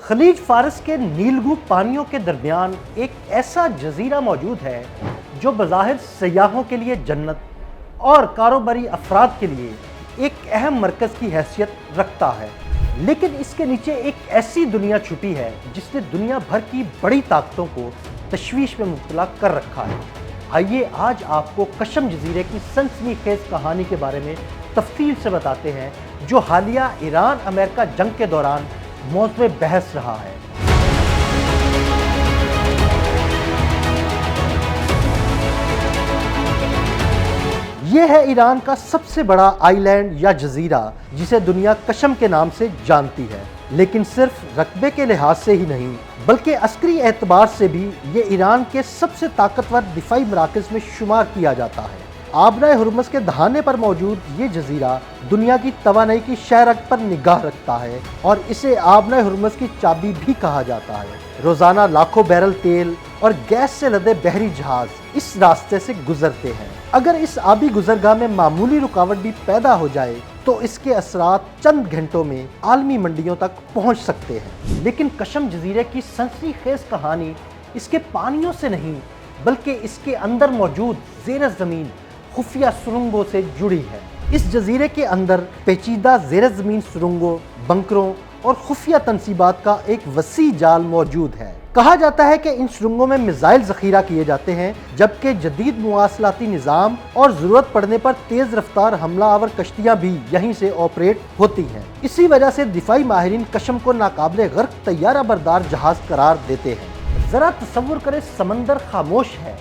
खलीज फारस के नीलगू पानियों के दरमियान एक ऐसा जजीरा मौजूद है जो बज़ाहिर सयाहों के लिए जन्नत और कारोबारी अफराद के लिए एक अहम मरकज़ की हैसियत रखता है, लेकिन इसके नीचे एक ऐसी दुनिया छुपी है जिसने दुनिया भर की बड़ी ताकतों को तशवीश में मुब्तला कर रखा है। आइए आज आपको कशम जजीरे की सनसनीखेज़ कहानी के बारे में तफसील से बताते हैं, जो हालिया ईरान अमेरिका जंग के दौरान मौज़ूए बहस रहा है। यह है ईरान का सबसे बड़ा आइलैंड या जजीरा, जिसे दुनिया कशम के नाम से जानती है, लेकिन सिर्फ रकबे के लिहाज से ही नहीं बल्कि अस्करी एतबार से भी ये ईरान के सबसे ताकतवर दिफाई मराकज़ में शुमार किया जाता है। आबनाए हुर्मुज़ के दहाने पर मौजूद ये जजीरा दुनिया की तवानाई की शहरत पर निगाह रखता है और इसे आबनाए हुर्मुज़ की चाबी भी कहा जाता है। रोज़ाना लाखों बैरल तेल और गैस से लदे बहरी जहाज इस रास्ते से गुजरते हैं। अगर इस आबी गुजरगाह में मामूली रुकावट भी पैदा हो जाए तो इसके असरात चंद घंटों में आलमी मंडियों तक पहुंच सकते हैं। लेकिन कशम जजीरे की सनसनीखेज़ कहानी इसके पानियों से नहीं बल्कि इसके अंदर मौजूद ज़ेर ज़मीन खुफिया सुरंगों से जुड़ी है। इस जजीरे के अंदर पेचीदा ज़ेर ज़मीन सुरंगों, बंकरों और खुफिया तनसीबात का एक वसी जाल मौजूद है। कहा जाता है कि इन सुरंगों में मिसाइल ज़ख़ीरा किए जाते हैं, जबकि जदीद मुवासलाती निज़ाम और ज़रूरत पड़ने पर तेज़ रफ्तार हमला आवर कश्तियाँ भी यहीं से ऑपरेट होती हैं। इसी वजह से दिफाई माहिरीन कशम को नाकाबिले गर्क तैयारा बरदार जहाज़ करार देते हैं। ज़रा तसव्वुर करें, समंदर खामोश है,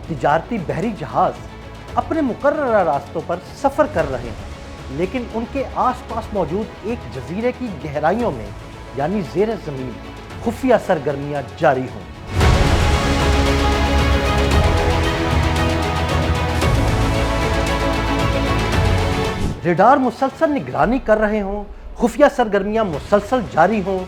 तिजारती बहरी जहाज़ अपने मुकर्ररा रास्तों पर सफ़र कर रहे हैं, लेकिन उनके आसपास मौजूद एक जजीरे की गहराइयों में यानी ज़ेर ज़मीन खुफिया सरगर्मियां जारी हों। रेडार मुसलसल निगरानी कर रहे हों, खुफिया सरगर्मियां मुसलसल जारी हों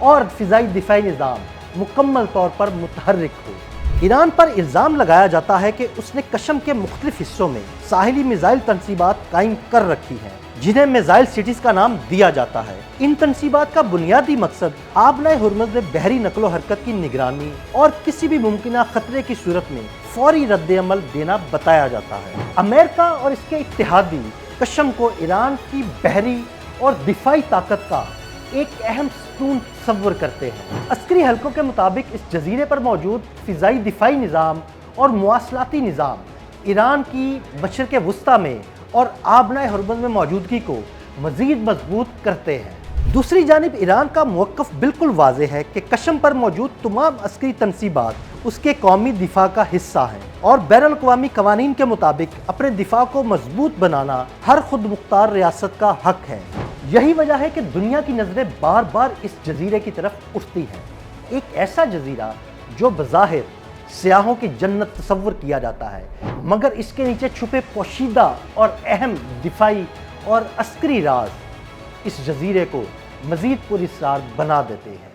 और फ़िज़ाई दिफाई निज़ाम मुकम्मल तौर पर मुतहर्रिक हो। ईरान पर इल्ज़ाम लगाया जाता है कि उसने कशम के मुख्तलिफ हिस्सों में साहिली मिसाइल तनसीबात कायम कर रखी हैं, जिन्हें मिसाइल सिटीज़ का नाम दिया जाता है। इन तनसीबात का बुनियादी मकसद आबनाए हुर्मुज़ में बहरी नकलो हरकत की निगरानी और किसी भी मुमकिना खतरे की सूरत में फौरी रद्द-ए-अमल देना बताया जाता है। अमेरिका और इसके इत्तेहादी कशम को ईरान की बहरी और दिफाई ताकत का एक अहम स्तून तस्वर करते हैं। अस्करी हलकों के मुताबिक इस जजीरे पर मौजूद फ़िज़ाई दिफाई निज़ाम और मुवासलाती निज़ाम ईरान की मशरिक़ वुस्ता में और आबनाए हुर्मुज़ में मौजूदगी को मज़ीद मजबूत करते हैं। दूसरी जानिब ईरान का मौक़िफ़ बिल्कुल वाज़ेह है कि कशम पर मौजूद तमाम अस्करी तनसीबात उसके कौमी दिफा का हिस्सा हैं और बैनुल अक़वामी क़वानीन के मुताबिक अपने दिफा को मजबूत बनाना हर खुद मुख्तार रियासत का हक है। यही वजह है कि दुनिया की नज़रें बार बार इस जजीरे की तरफ उठती हैं, एक ऐसा जजीरा जो बज़ाहिर सयाहों की जन्नत तस्वर किया जाता है, मगर इसके नीचे छुपे पोशीदा और अहम दिफाई और अस्करी राज इस जजीरे को मज़ीद पुरअसरार बना देते हैं।